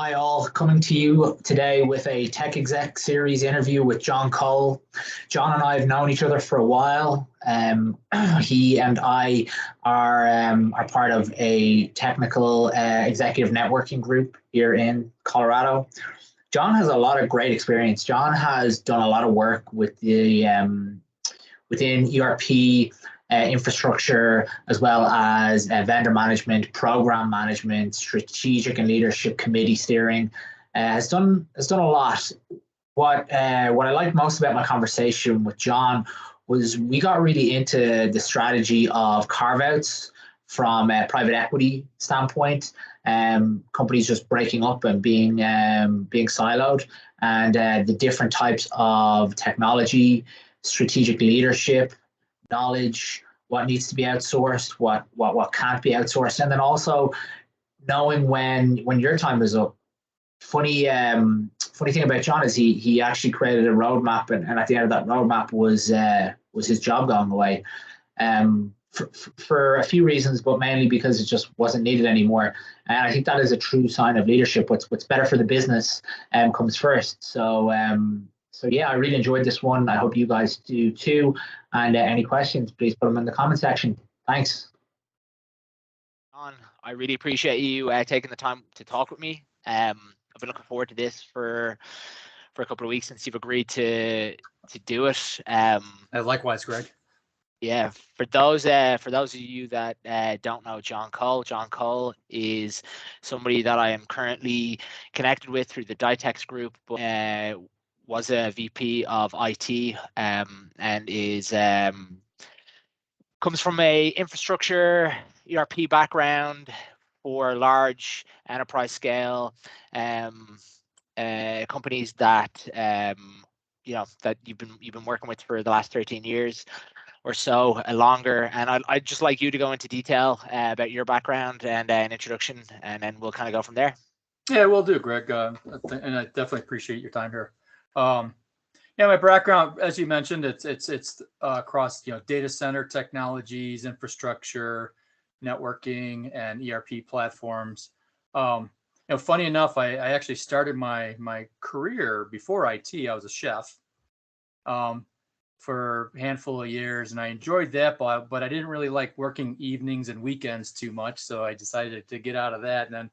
Hi, all. Coming to you today with a TechExec series interview with John Kohl. John and I have known each other for a while. He and I are part of a technical executive networking group here in Colorado. John has a lot of great experience. John has done a lot of work with the within ERP infrastructure, as well as vendor management, program management, strategic and leadership committee steering. Has done a lot. What I liked most about my conversation with John was we got really into the strategy of carve-outs from a private equity standpoint, companies just breaking up and being siloed, and the different types of technology, strategic leadership, knowledge, what needs to be outsourced, what can't be outsourced, and then also knowing when your time is up. Funny thing about John is he actually created a roadmap, and at the end of that roadmap was his job going away. For a few reasons, but mainly because it just wasn't needed anymore. And I think that is a true sign of leadership. What's better for the business comes first. So yeah, I really enjoyed this one. I hope you guys do too. And any questions, please put them in the comment section. Thanks. John, I really appreciate you taking the time to talk with me. I've been looking forward to this for a couple of weeks since you've agreed to do it. Likewise, Greg. Yeah, for those of you that don't know John Kohl is somebody that I am currently connected with through the Ditex group, but was a VP of IT and is comes from a infrastructure ERP background for large enterprise scale companies that that you've been working with for the last 13 years or so, longer. And I'd just like you to go into detail about your background and an introduction, and then we'll kind of go from there. Yeah, we'll do, Greg. And I definitely appreciate your time here. Yeah, my background, as you mentioned, it's across data center technologies, infrastructure, networking, and ERP platforms. Funny enough, I actually started my career before IT. I was a chef for a handful of years, and I enjoyed that, but I didn't really like working evenings and weekends too much, so I decided to get out of that, and then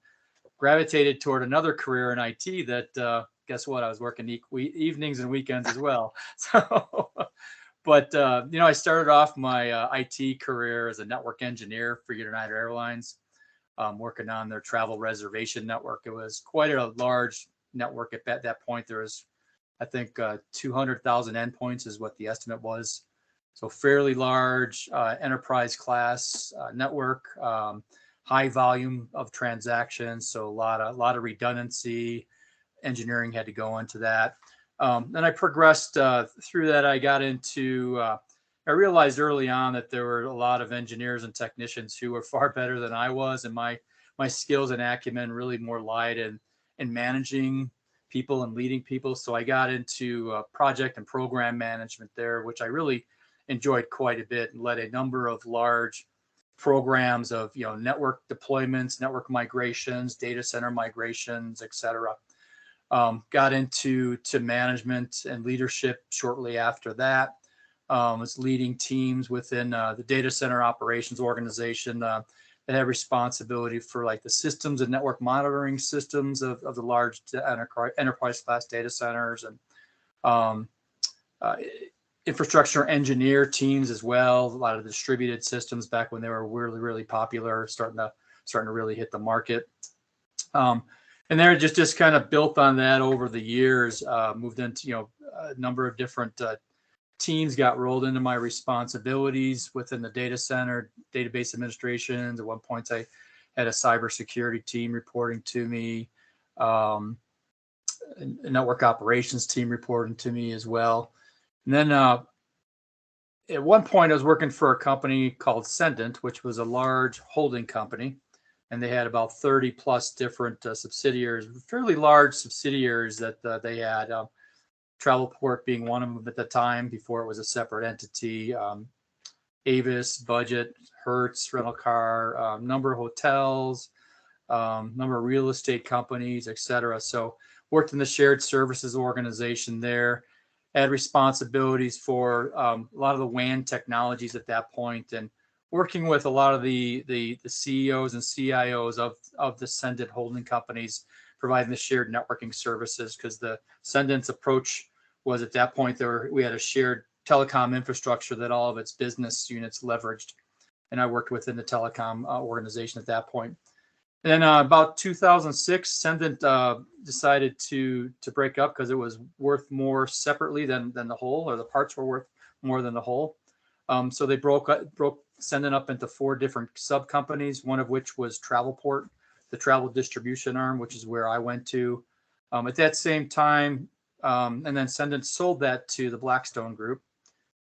gravitated toward another career in IT that guess what, I was working evenings and weekends as well. So but I started off my IT career as a network engineer for United Airlines, working on their travel reservation network. It was quite a large network at that point. There was, I think, 200,000 endpoints is what the estimate was. So fairly large enterprise class network, high volume of transactions. So a lot of redundancy. Engineering had to go into that. Then I progressed through that. I got into, I realized early on that there were a lot of engineers and technicians who were far better than I was. And my skills and acumen really more lied in managing people and leading people. So I got into project and program management there, which I really enjoyed quite a bit, and led a number of large programs of network deployments, network migrations, data center migrations, etc. Got into management and leadership shortly after that. Was leading teams within the data center operations organization that had responsibility for like the systems and network monitoring systems of the large enterprise class data centers, and infrastructure engineer teams as well. A lot of distributed systems back when they were really, really popular, starting to really hit the market. And they're just kind of built on that over the years. Moved into a number of different teams, got rolled into my responsibilities within the data center, database administrations. At one point, I had a cybersecurity team reporting to me, a network operations team reporting to me as well. And then at one point, I was working for a company called Sendent, which was a large holding company. And they had about 30 plus different subsidiaries, fairly large subsidiaries that they had. Travelport being one of them at the time before it was a separate entity. Avis, Budget, Hertz, rental car, number of hotels, number of real estate companies, et cetera. So worked in the shared services organization there, had responsibilities for a lot of the WAN technologies at that point, and working with a lot of the CEOs and CIOs of the Sendent holding companies, providing the shared networking services, because the Sendent's approach was at that point we had a shared telecom infrastructure that all of its business units leveraged, and I worked within the telecom organization at that point. And then about 2006, Sendent decided to break up because it was worth more separately than the whole, or the parts were worth more than the whole. So they broke Sendent up into 4 different sub companies, one of which was Travelport, the travel distribution arm, which is where I went to. At that same time, and then Sendent sold that to the Blackstone Group.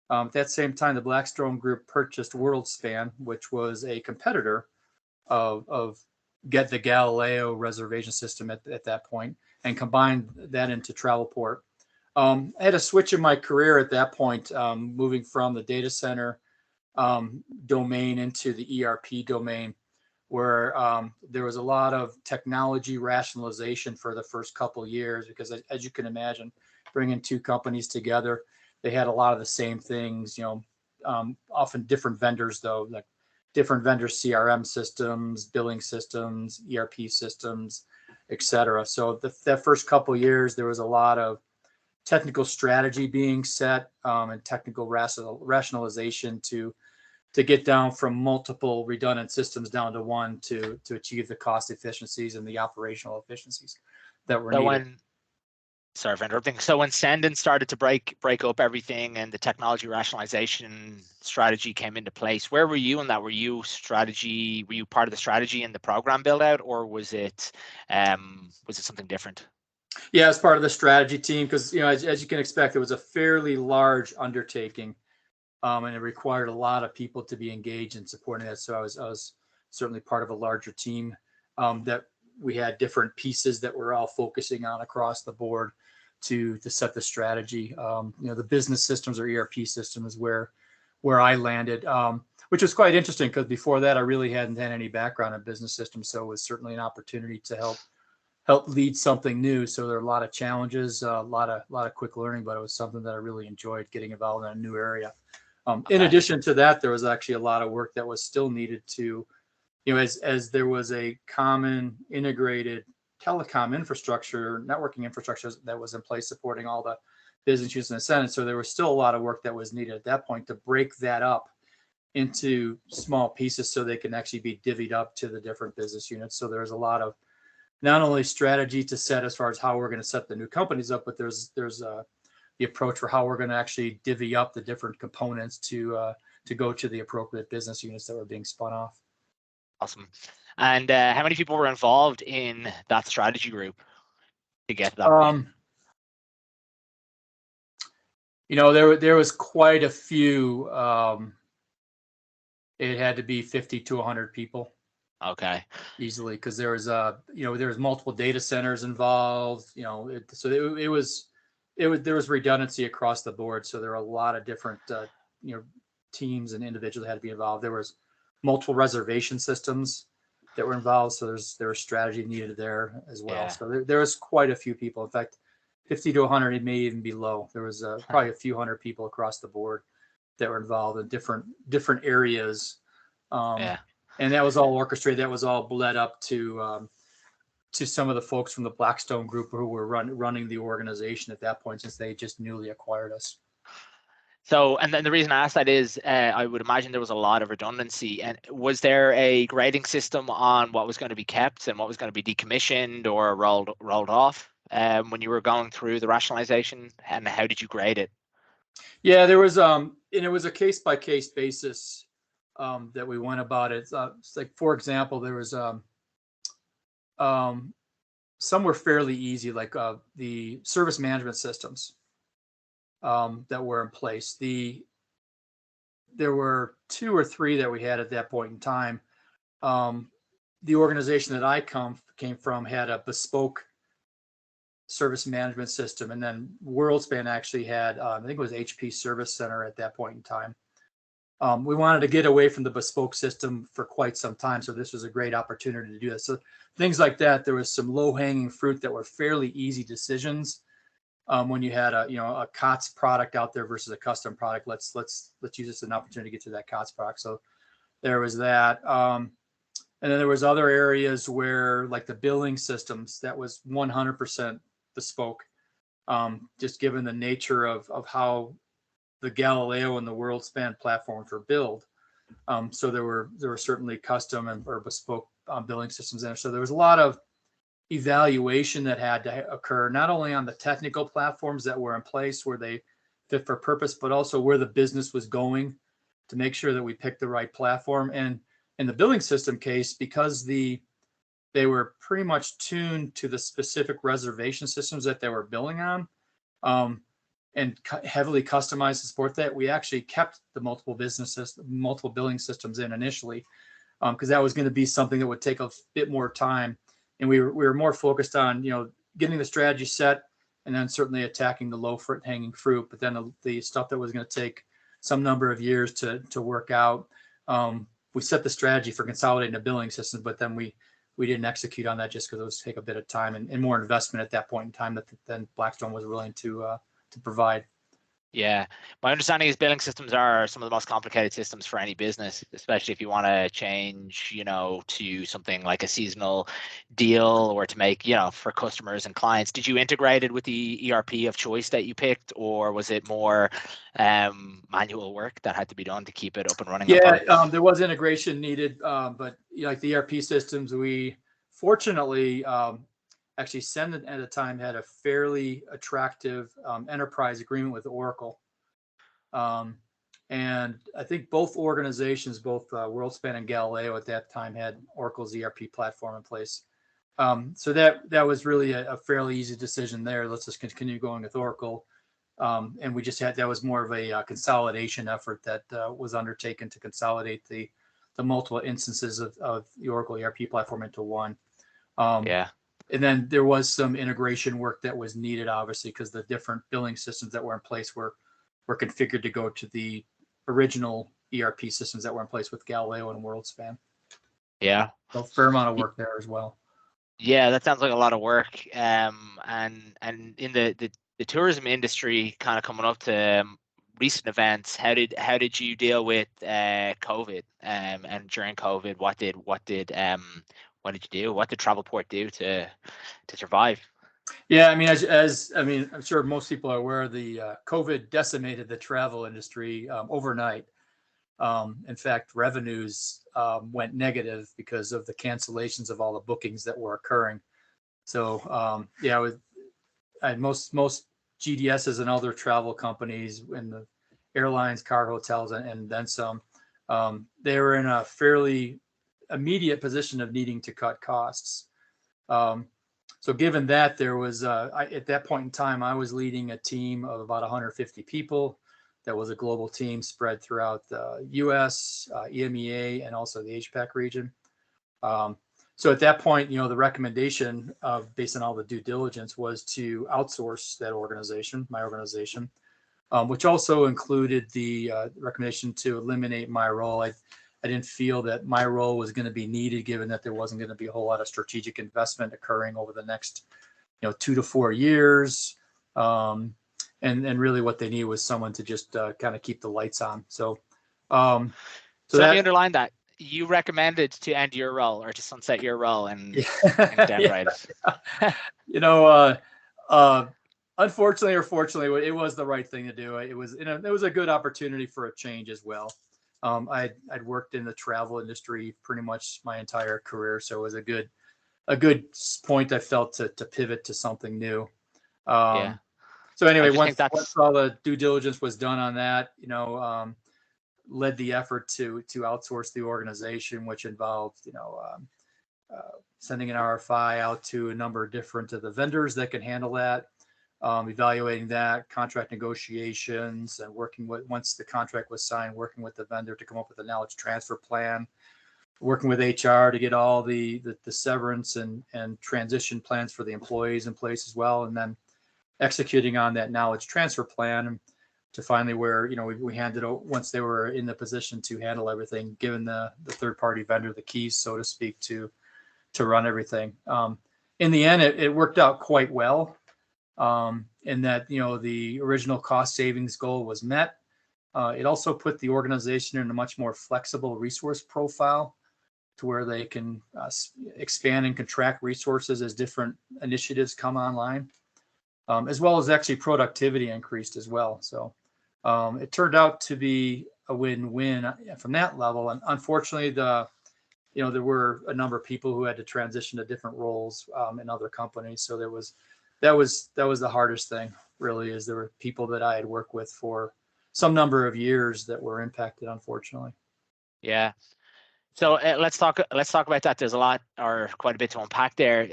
At that same time, the Blackstone Group purchased WorldSpan, which was a competitor of Get the Galileo reservation system at that point, and combined that into Travelport. I had a switch in my career at that point, moving from the data center domain into the ERP domain, where there was a lot of technology rationalization for the first couple of years, because as you can imagine, bringing 2 companies together, they had a lot of the same things, often different vendors though, like different vendor CRM systems, billing systems, ERP systems, et cetera. So that first couple of years, there was a lot of technical strategy being set and technical rationalization to get down from multiple redundant systems down to one to achieve the cost efficiencies and the operational efficiencies that were needed. Sorry for interrupting. So when Sendent started to break up everything and the technology rationalization strategy came into place, where were you in that? Were you part of the strategy in the program build out, or was it something different? Yeah, as part of the strategy team, because as you can expect, it was a fairly large undertaking, and it required a lot of people to be engaged in supporting it. So I was certainly part of a larger team that we had different pieces that we're all focusing on across the board to set the strategy. The business systems or ERP system is where I landed, which was quite interesting, because before that I really hadn't had any background in business systems. So it was certainly an opportunity to help lead something new. So there are a lot of challenges, a lot of quick learning, but it was something that I really enjoyed, getting involved in a new area. In addition to that, there was actually a lot of work that was still needed to, as there was a common integrated telecom infrastructure, networking infrastructure that was in place supporting all the business units in the Senate. So there was still a lot of work that was needed at that point to break that up into small pieces so they can actually be divvied up to the different business units. So there's a lot of not only strategy to set as far as how we're going to set the new companies up, but there's the approach for how we're going to actually divvy up the different components to go to the appropriate business units that were being spun off. Awesome. And how many people were involved in that strategy group to get to that point? There was quite a few. It had to be 50 to 100 people. Okay. Easily, because there was there was multiple data centers involved. So there was redundancy across the board. So there were a lot of different teams and individuals that had to be involved. There was multiple reservation systems that were involved. So there was strategy needed there as well. Yeah. So there was quite a few people. In fact, 50 to 100, it may even be low. There was probably a few hundred people across the board that were involved in different areas. And that was all orchestrated. That was all bled up to some of the folks from the Blackstone Group who were running the organization at that point, since they just newly acquired us. So, and then the reason I asked that is, I would imagine there was a lot of redundancy. And was there a grading system on what was going to be kept and what was going to be decommissioned or rolled off when you were going through the rationalization? And how did you grade it? Yeah, there was and it was a case by case basis that we went about it. It's like, for example, there was some were fairly easy, like the service management systems that were in place. There were 2 or 3 that we had at that point in time. The organization that I came from had a bespoke service management system, and then WorldSpan actually had, I think it was HP Service Center at that point in time. We wanted to get away from the bespoke system for quite some time, so this was a great opportunity to do that. So things like that, there was some low-hanging fruit that were fairly easy decisions. When you had a COTS product out there versus a custom product, let's use this as an opportunity to get to that COTS product. So there was that. And then there was other areas where, like the billing systems, that was 100% bespoke, just given the nature of how the Galileo and the WorldSpan platforms were built. So there were certainly custom or bespoke billing systems in there. So there was a lot of evaluation that had to occur, not only on the technical platforms that were in place where they fit for purpose, but also where the business was going, to make sure that we picked the right platform. And in the billing system case, because they were pretty much tuned to the specific reservation systems that they were billing on, and heavily customized to support that, we actually kept the multiple billing systems in initially, because that was going to be something that would take a bit more time. And we were more focused on, getting the strategy set, and then certainly attacking the low hanging fruit. But then the stuff that was going to take some number of years to work out, we set the strategy for consolidating the billing system, but then we didn't execute on that just because it was take a bit of time and more investment at that point in time that then Blackstone was willing to provide. Yeah, my understanding is billing systems are some of the most complicated systems for any business, especially if you want to change, to something like a seasonal deal, or to make, for customers and clients. Did you integrate it with the ERP of choice that you picked, or was it more manual work that had to be done to keep it up and running? Yeah, there was integration needed, but like the ERP systems, we fortunately actually Send at the time had a fairly attractive enterprise agreement with Oracle. And I think both organizations, both WorldSpan and Galileo at that time, had Oracle's ERP platform in place. So that was really a fairly easy decision there. Let's just continue going with Oracle. And we just that was more of a consolidation effort that was undertaken to consolidate the multiple instances of the Oracle ERP platform into one. Yeah. And then there was some integration work that was needed, obviously, because the different billing systems that were in place were configured to go to the original ERP systems that were in place with Galileo and WorldSpan. Yeah. So a fair amount of work there as well. Yeah, that sounds like a lot of work. And in the tourism industry, kind of coming up to recent events, how did you deal with COVID? And during COVID, what did you do? What did Travelport do to survive? Yeah, I mean, I'm sure most people are aware, the COVID decimated the travel industry overnight. In fact, revenues went negative because of the cancellations of all the bookings that were occurring. So most GDSs and other travel companies and the airlines, car hotels, and then some, they were in a fairly immediate position of needing to cut costs. So given that, there was at that point in time, I was leading a team of about 150 people. That was a global team spread throughout the US, EMEA, and also the APAC region. So at that point, the recommendation based on all the due diligence was to outsource that organization, my organization, which also included the recommendation to eliminate my role. I didn't feel that my role was going to be needed, given that there wasn't going to be a whole lot of strategic investment occurring over the next, 2 to 4 years. And really what they need was someone to just kind of keep the lights on. So let me underline that. You recommended to end your role or to sunset your role and downgrade it. Unfortunately or fortunately, it was the right thing to do. It was a good opportunity for a change as well. I'd worked in the travel industry pretty much my entire career, so it was a good point I felt to pivot to something new. So anyway, once all the due diligence was done on that, led the effort to outsource the organization, which involved sending an RFI out to a number of different of the vendors that can handle that. Evaluating that, contract negotiations, and once the contract was signed, working with the vendor to come up with a knowledge transfer plan, working with HR to get all the severance and transition plans for the employees in place as well, and then executing on that knowledge transfer plan. finally where, we handed out once they were in the position to handle everything, given the third-party vendor the keys, so to speak, to run everything. In the end, it worked out quite well, in that, the original cost savings goal was met. It also put the organization in a much more flexible resource profile to where they can expand and contract resources as different initiatives come online, as well as actually productivity increased as well. So it turned out to be a win-win from that level. And unfortunately, there were a number of people who had to transition to different roles in other companies. So that was the hardest thing, really, is there were people that I had worked with for some number of years that were impacted, unfortunately. Yeah. So let's talk about that. There's a lot, or quite a bit, to unpack there.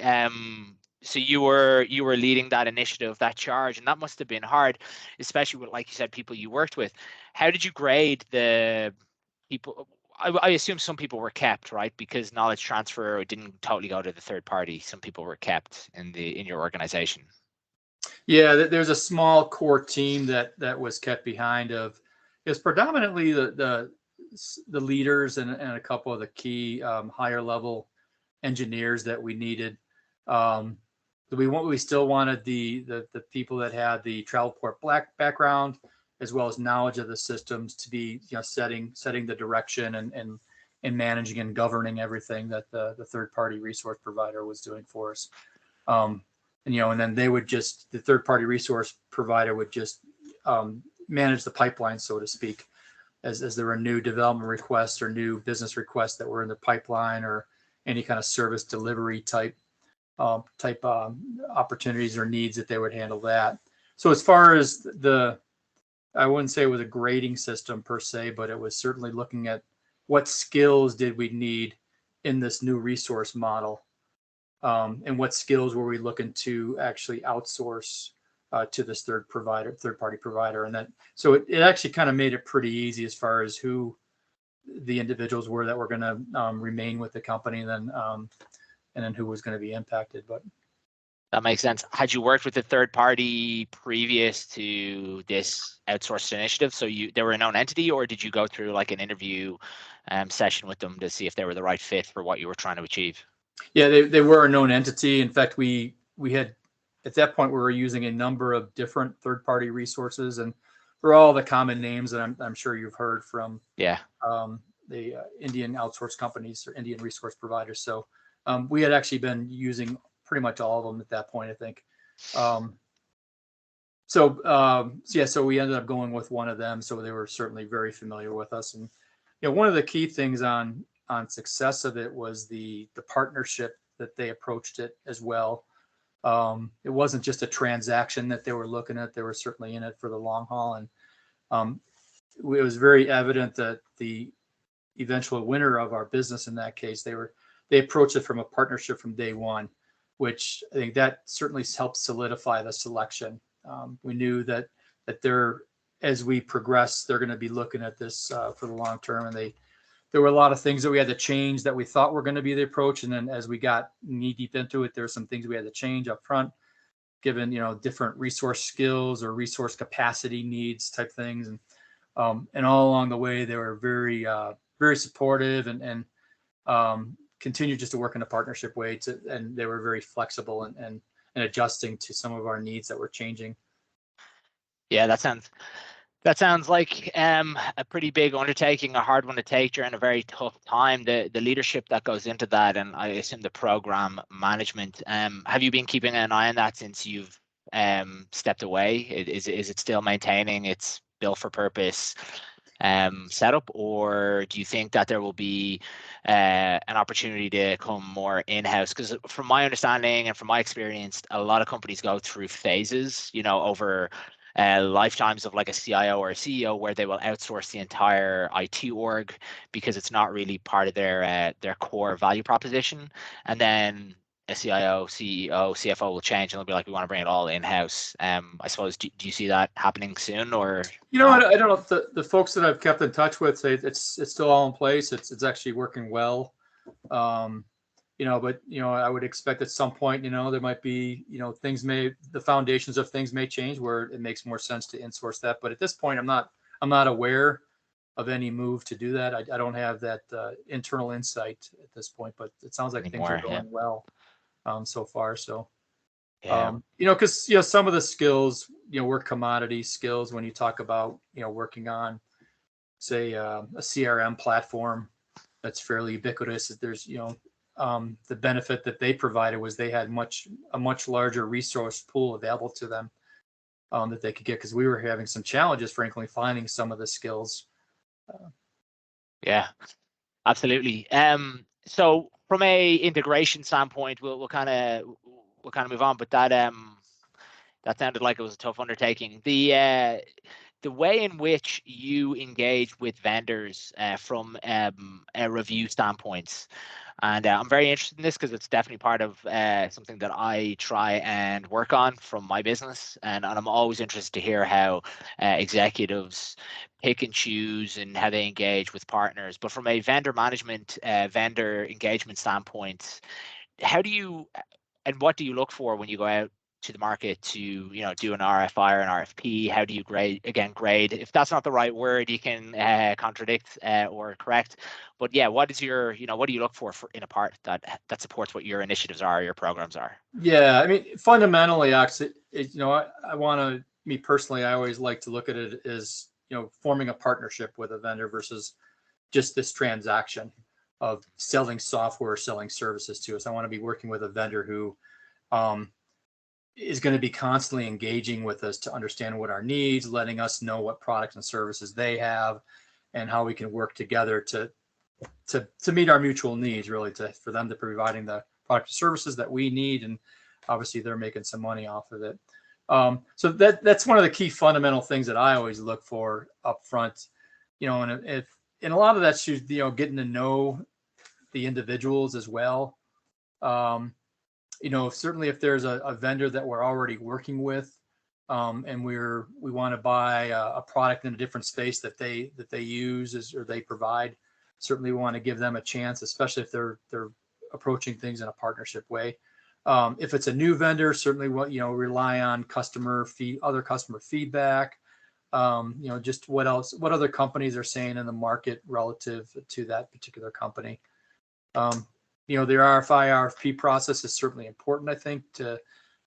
So you were leading that initiative, that charge, and that must have been hard, especially with, like you said, people you worked with. How did you grade the people? I assume some people were kept, right, because knowledge transfer didn't totally go to the third party. Some people were kept in your organization. Yeah, there's a small core team that was kept behind. It's predominantly the leaders and a couple of the key higher level engineers that we needed. We still wanted the people that had the Travelport background, as well as knowledge of the systems, to be setting the direction and managing and governing everything that the third party resource provider was doing for us. And then the third party resource provider would just manage the pipeline, so to speak, as there were new development requests or new business requests that were in the pipeline, or any kind of service delivery type opportunities or needs, that they would handle that. So as far as I wouldn't say it was a grading system per se, but it was certainly looking at what skills did we need in this new resource model. And what skills were we looking to actually outsource to this third party provider? And so it actually kind of made it pretty easy as far as who the individuals were that were going to remain with the company, and then who was going to be impacted. But that makes sense. Had you worked with a third party previous to this outsourced initiative? So they were a known entity, or did you go through like an interview session with them to see if they were the right fit for what you were trying to achieve? Yeah, they were a known entity. In fact, we had, at that point, we were using a number of different third-party resources, and for all the common names that I'm sure you've heard from. Yeah. The Indian outsource companies or Indian resource providers. So we had actually been using pretty much all of them at that point, I think. So we ended up going with one of them. So they were certainly very familiar with us. And one of the key things on success of it was the partnership that they approached it as well. It wasn't just a transaction that they were looking at. They were certainly in it for the long haul. And it was very evident that the eventual winner of our business, in that case, they approached it from a partnership from day one, which I think that certainly helped solidify the selection. We knew that as we progress, they're going to be looking at this for the long term, and there were a lot of things that we had to change that we thought were going to be the approach. And then as we got knee deep into it, there were some things we had to change up front, given, different resource skills or resource capacity needs type things. And all along the way, they were very, very supportive and continued just to work in a partnership way, and they were very flexible and adjusting to some of our needs that were changing. Yeah, that sounds like a pretty big undertaking, a hard one to take during a very tough time. The leadership that goes into that, and I assume the program management. Have you been keeping an eye on that since you've stepped away? Is it still maintaining its built for purpose setup, or do you think that there will be an opportunity to come more in-house? Because from my understanding and from my experience, a lot of companies go through phases, over lifetimes of like a CIO or a CEO, where they will outsource the entire IT org because it's not really part of their core value proposition, and then a CIO, CEO, CFO will change, and they'll be like, we want to bring it all in-house. I suppose, do you see that happening soon, or? I don't know if the folks that I've kept in touch with say it's still all in place. It's actually working well. but I would expect at some point, there might be, the foundations of things may change where it makes more sense to insource that. But at this point, I'm not aware of any move to do that. I don't have that internal insight at this point, but it sounds like things are going well so far. So, because some of the skills, were commodity skills when you talk about working on, say, a CRM platform that's fairly ubiquitous. There's the benefit that they provided was they had a much larger resource pool available to them that they could get, because we were having some challenges, frankly, finding some of the skills. Yeah, absolutely. So from a integration standpoint, we'll kind of move on, but that sounded like it was a tough undertaking. The way in which you engage with vendors from a review standpoint, and I'm very interested in this because it's definitely part of something that I try and work on from my business, and I'm always interested to hear how executives pick and choose and how they engage with partners. But from a vendor management, vendor engagement standpoint, how do you and what do you look for when you go out to the market to do an RFI or an RFP? How do you grade? If that's not the right word, you can contradict or correct. But yeah, what is your what do you look for in a part that supports what your initiatives are, your programs are? Yeah, I mean, fundamentally, actually, I want to, me personally, I always like to look at it as forming a partnership with a vendor versus just this transaction of selling software or selling services to us. I want to be working with a vendor who is going to be constantly engaging with us to understand what our needs, letting us know what products and services they have, and how we can work together to meet our mutual needs, really, for them to providing the product and services that we need, and obviously they're making some money off of it. So that's one of the key fundamental things that I always look for up front, and a lot of that's getting to know the individuals as well. Certainly if there's a vendor that we're already working with, and we want to buy a product in a different space that they use or they provide, certainly we want to give them a chance, especially if they're approaching things in a partnership way. If it's a new vendor, certainly rely on other customer feedback. Just what other companies are saying in the market relative to that particular company. The RFI, RFP process is certainly important, I think, to,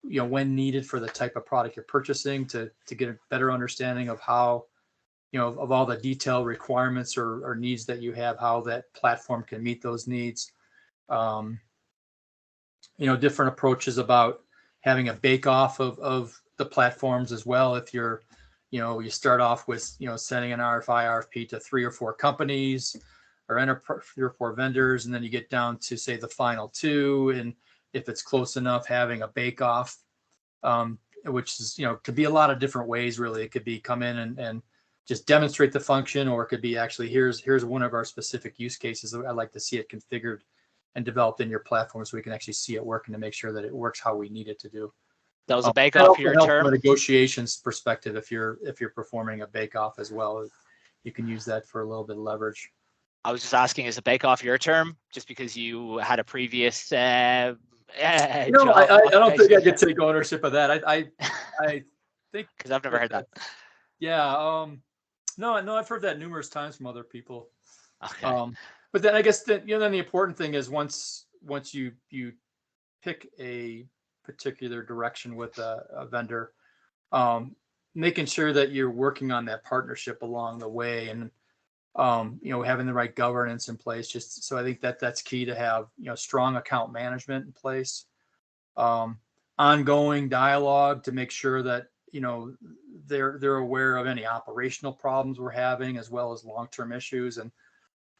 when needed for the type of product you're purchasing, to get a better understanding of how, of all the detailed requirements or needs that you have, how that platform can meet those needs. Different approaches about having a bake-off of the platforms as well. If you're, you start off with, sending an RFI, RFP to 3 or 4 companies, or 3 or 4 vendors, and then you get down to, say, the final 2, and if it's close enough, having a bake-off, which is, could be a lot of different ways, really. It could be come in and just demonstrate the function, or it could be actually, here's one of our specific use cases. I'd like to see it configured and developed in your platform so we can actually see it working to make sure that it works how we need it to do. That was a bake-off your term? From a negotiations perspective, if you're performing a bake-off as well, you can use that for a little bit of leverage. I was just asking, is a bake-off your term, just because you had a previous I don't think I could take ownership of that. I think, because I've never heard that. Yeah. No, I've heard that numerous times from other people. Okay. But then I guess that, then the important thing is once you pick a particular direction with a vendor, making sure that you're working on that partnership along the way, and having the right governance in place. Just so I think that's key to have strong account management in place, ongoing dialogue to make sure that they're aware of any operational problems we're having, as well as long-term issues. And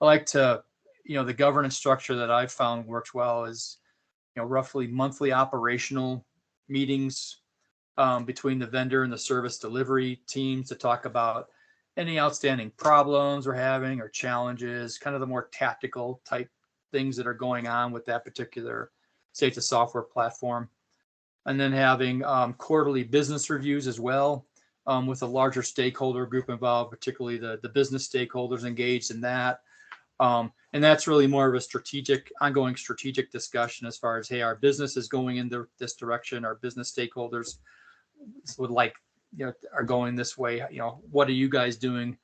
I like to, the governance structure that I've found works well is, roughly monthly operational meetings between the vendor and the service delivery teams to talk about any outstanding problems we're having or challenges, kind of the more tactical type things that are going on with that particular, say it's a software platform. And then having quarterly business reviews as well, with a larger stakeholder group involved, particularly the business stakeholders engaged in that. And that's really more of a ongoing strategic discussion as far as, hey, our business is going in this direction. Our business stakeholders would are going this way. What are you guys doing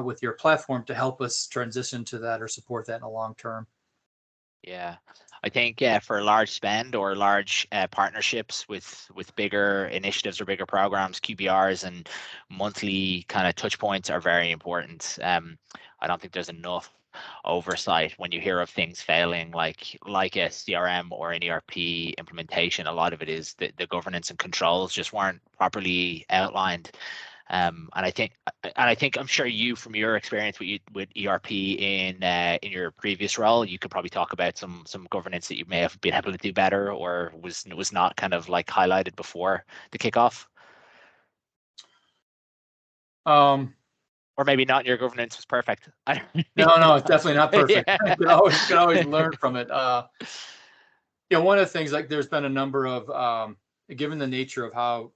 with your platform to help us transition to that or support that in the long term? Yeah, I think for large spend or large partnerships with bigger initiatives or bigger programs, QBRs and monthly kind of touch points are very important. I don't think there's enough oversight when you hear of things failing, like a CRM or an ERP implementation. A lot of it is the governance and controls just weren't properly outlined. And I think I'm sure you, from your experience with ERP in your previous role, you could probably talk about some governance that you may have been able to do better, or was not kind of like highlighted before the kickoff. Or maybe not your governance was perfect. No, it's definitely not perfect. Yeah. You can always learn from it. One of the things, like, there's been a number of, given the nature of how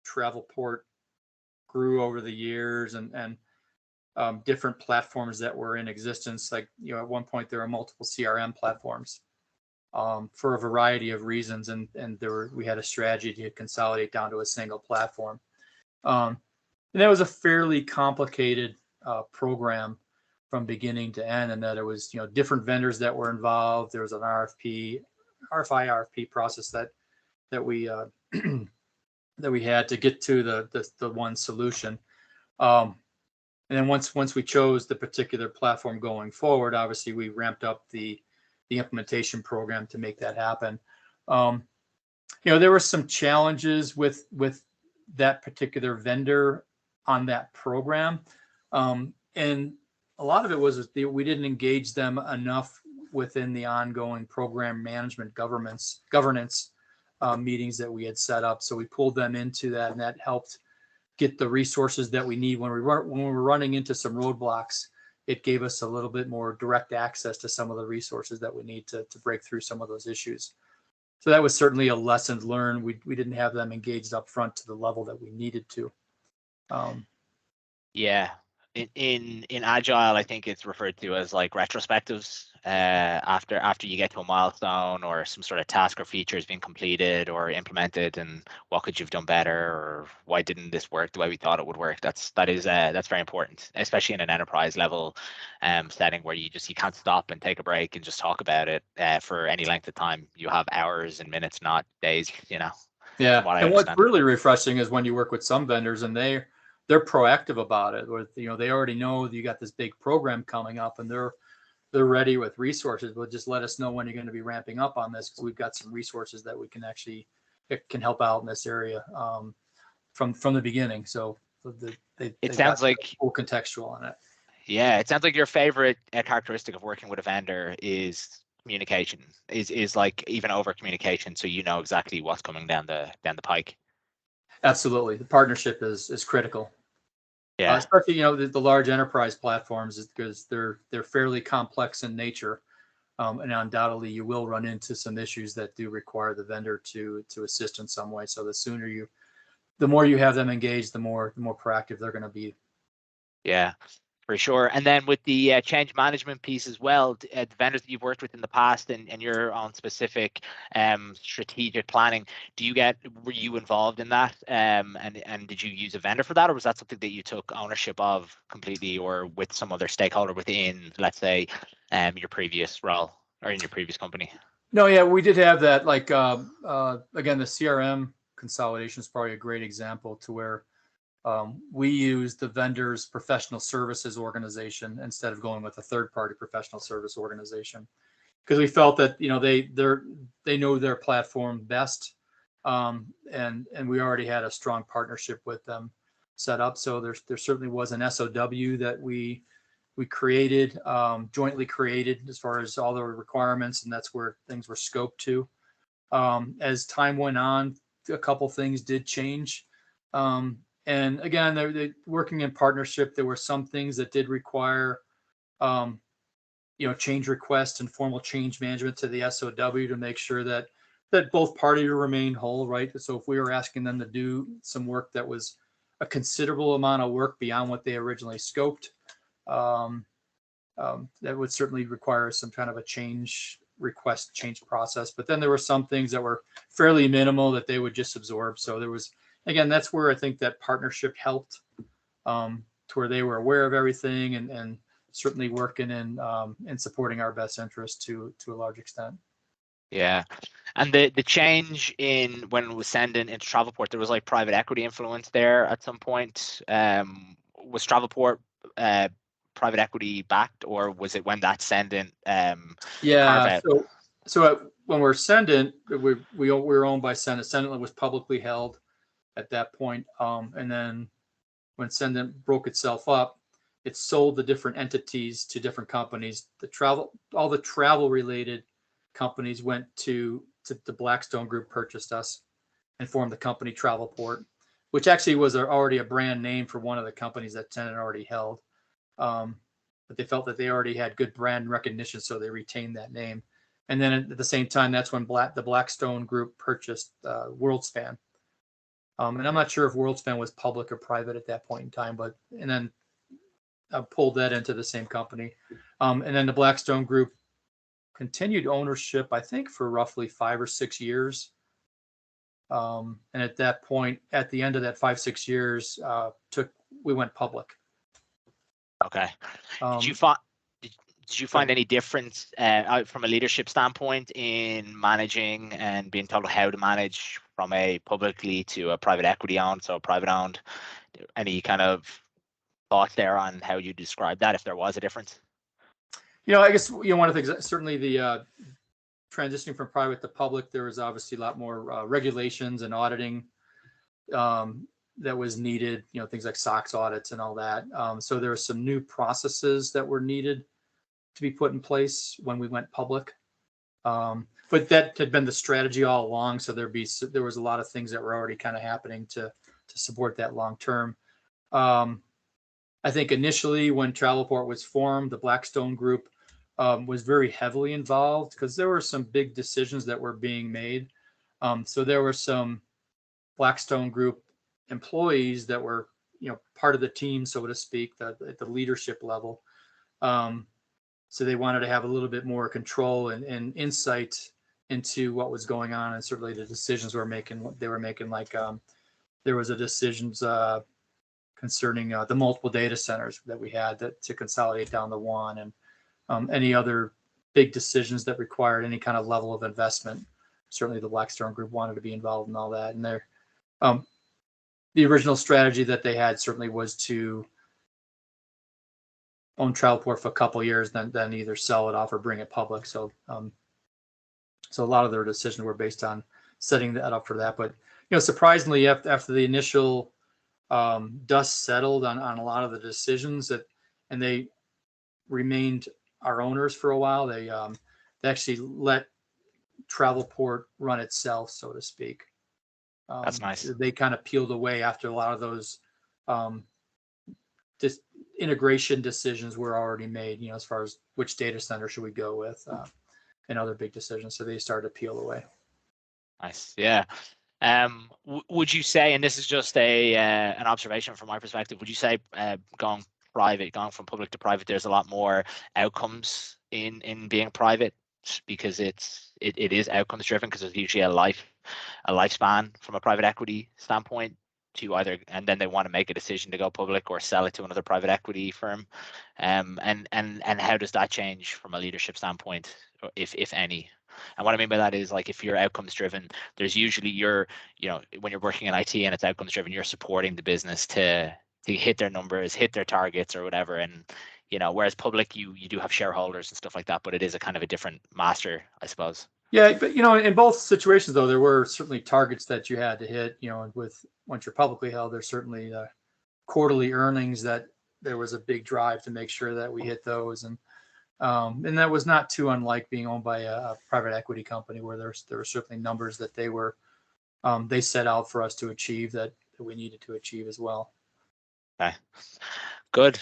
Travelport grew over the years and different platforms that were in existence. Like, at one point there were multiple CRM platforms for a variety of reasons, and we had a strategy to consolidate down to a single platform. And that was a fairly complicated program from beginning to end, and that it was different vendors that were involved. There was an RFI process that we that we had to get to the one solution. And then once we chose the particular platform going forward, obviously we ramped up the implementation program to make that happen. There were some challenges with that particular vendor on that program. And a lot of it was we didn't engage them enough within the ongoing program management governance meetings that we had set up. So we pulled them into that, and that helped get the resources that we need when we were running into some roadblocks. It gave us a little bit more direct access to some of the resources that we need to break through some of those issues. So that was certainly a lesson learned. We didn't have them engaged up front to the level that we needed to. Yeah. In Agile, I think it's referred to as like retrospectives. After you get to a milestone or some sort of task or feature has been completed or implemented, and what could you have done better, or why didn't this work the way we thought it would work? That's very important, especially in an enterprise level setting where you can't stop and take a break and just talk about it for any length of time. You have hours and minutes, not days. Yeah, and what's really refreshing is when you work with some vendors and they're proactive about it. With they already know you got this big program coming up, and they're ready with resources. But just let us know when you're going to be ramping up on this, because we've got some resources that it can help out in this area from the beginning. So it sounds like full contextual on it. Yeah, it sounds like your favorite characteristic of working with a vendor is communication. Is like even over communication, so you know exactly what's coming down the pike. Absolutely, the partnership is critical. Yeah, especially the large enterprise platforms, because they're fairly complex in nature, and undoubtedly you will run into some issues that do require the vendor to assist in some way. So the more you have them engaged, the more proactive they're going to be. Yeah, for sure. And then with the change management piece as well, the vendors that you've worked with in the past and your own specific strategic planning, were you involved in that? And did you use a vendor for that, or was that something that you took ownership of completely, or with some other stakeholder within, let's say, your previous role or in your previous company? No, yeah, we did have that. Like again, the CRM consolidation is probably a great example to where we used the vendor's professional services organization instead of going with a third-party professional service organization, because we felt that they know their platform best, and we already had a strong partnership with them set up. So there certainly was an SOW that we created, jointly created, as far as all the requirements, and that's where things were scoped to. As time went on, a couple things did change. And again, they're working in partnership. There were some things that did require, change requests and formal change management to the SOW to make sure that both parties remain whole, right? So if we were asking them to do some work that was a considerable amount of work beyond what they originally scoped, that would certainly require some kind of a change process. But then there were some things that were fairly minimal that they would just absorb. So there was, again, that's where I think that partnership helped, to where they were aware of everything and certainly working in supporting our best interest to a large extent. Yeah. And the change in when it was sending into Travelport, there was like private equity influence there at some point. Was Travelport private equity backed, or was it when that sending Yeah. So when we're Sendent, we were owned by Sendent. Sendent was publicly held at that point. And then when Sendent broke itself up, it sold the different entities to different companies. All the travel related companies went to the Blackstone Group, purchased us and formed the company Travelport, which actually was already a brand name for one of the companies that Sendent already held. But they felt that they already had good brand recognition, so they retained that name. And then at the same time, that's when the Blackstone Group purchased WorldSpan. And I'm not sure if WorldSpan was public or private at that point in time, and then pulled that into the same company. And then the Blackstone Group continued ownership, I think, for roughly 5 or 6 years. And at that point, at the end of that 5-6 years, we went public. Okay. Did you find any difference from a leadership standpoint in managing and being told how to manage from a publicly to a private equity owned, so private owned? Any kind of thoughts there on how you describe that, if there was a difference? I guess one of the things, certainly the transitioning from private to public, there was obviously a lot more regulations and auditing that was needed, things like SOX audits and all that. So there were some new processes that were needed to be put in place when we went public. But that had been the strategy all along. So there was a lot of things that were already kind of happening to support that long term. I think initially when Travelport was formed, the Blackstone Group was very heavily involved because there were some big decisions that were being made. So there were some Blackstone Group employees that were, part of the team, so to speak, at the leadership level. So they wanted to have a little bit more control and insight into what was going on, and certainly the decisions they were making. Like there was a decisions concerning the multiple data centers that we had to consolidate down to one, and any other big decisions that required any kind of level of investment. Certainly the Blackstone Group wanted to be involved in all that. And the original strategy that they had certainly was to own Travelport for a couple of years, then either sell it off or bring it public. So a lot of their decisions were based on setting that up for that. But surprisingly, after the initial dust settled on a lot of the decisions and they remained our owners for a while, they actually let Travelport run itself, so to speak. That's nice. They kind of peeled away after a lot of those integration decisions were already made, as far as which data center should we go with, and other big decisions. So they started to peel away. Nice. Yeah. Would you say, and this is just an observation from my perspective, would you say going from public to private, there's a lot more outcomes in being private, because it is outcomes driven, because there's usually a lifespan from a private equity standpoint to either, and then they want to make a decision to go public or sell it to another private equity firm. And how does that change from a leadership standpoint, if any? And what I mean by that is, like, if you're outcomes driven, there's usually when you're working in IT and it's outcomes driven, you're supporting the business to hit their numbers, hit their targets or whatever. And whereas public, you do have shareholders and stuff like that, but it is a kind of a different master, I suppose. Yeah, but in both situations though, there were certainly targets that you had to hit. Once you're publicly held, there's certainly quarterly earnings that there was a big drive to make sure that we hit those, and that was not too unlike being owned by a private equity company, where there were certainly numbers that they set out for us to achieve that we needed to achieve as well. Okay, good.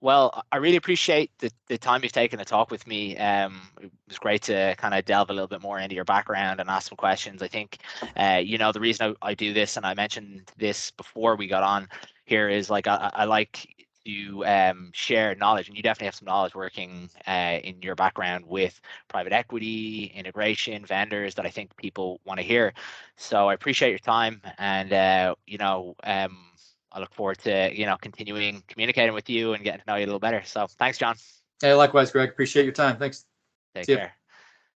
Well, I really appreciate the time you've taken to talk with me. It was great to kind of delve a little bit more into your background and ask some questions. I think, the reason I do this, and I mentioned this before we got on here, is like I like share knowledge, and you definitely have some knowledge working in your background with private equity, integration, vendors that I think people want to hear. So I appreciate your time, and I look forward to continuing communicating with you and getting to know you a little better. So thanks, John. Hey, likewise, Greg. Appreciate your time. Thanks. Take See ya. care.